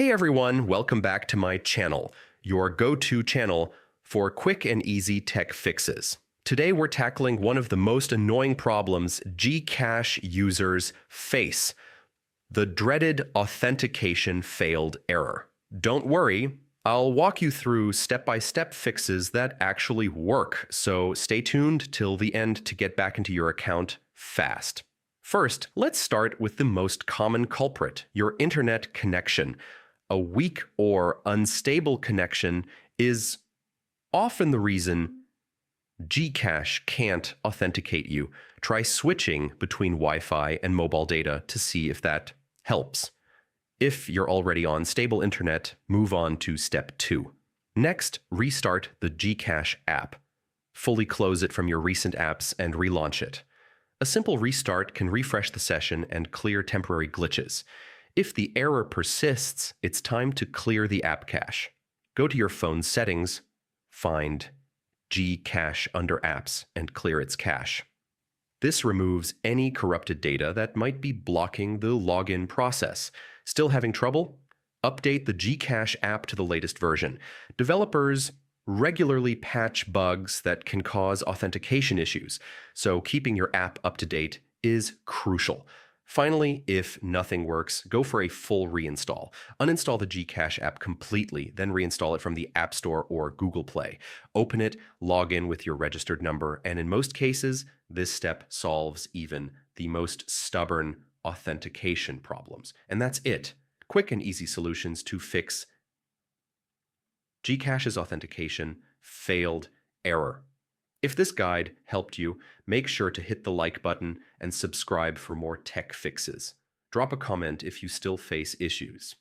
Hey everyone, welcome back to my channel, your go-to channel for quick and easy tech fixes. Today we're tackling one of the most annoying problems GCash users face, the dreaded authentication failed error. Don't worry, I'll walk you through step-by-step fixes that actually work, so stay tuned till the end to get back into your account fast. First, let's start with the most common culprit, your internet connection. A weak or unstable connection is often the reason GCash can't authenticate you. Try switching between Wi-Fi and mobile data to see if that helps. If you're already on stable internet, move on to step 2. Next, restart the GCash app. Fully close it from your recent apps and relaunch it. A simple restart can refresh the session and clear temporary glitches. If the error persists, it's time to clear the app cache. Go to your phone's settings, find GCache under Apps, and clear its cache. This removes any corrupted data that might be blocking the login process. Still having trouble? Update the GCache app to the latest version. Developers regularly patch bugs that can cause authentication issues, so keeping your app up to date is crucial. Finally, if nothing works, go for a full reinstall. Uninstall the GCache app completely, then reinstall it from the App Store or Google Play. Open it, log in with your registered number, and in most cases, this step solves even the most stubborn authentication problems. And that's it. Quick and easy solutions to fix GCache's authentication failed error. If this guide helped you, make sure to hit the like button and subscribe for more tech fixes. Drop a comment if you still face issues.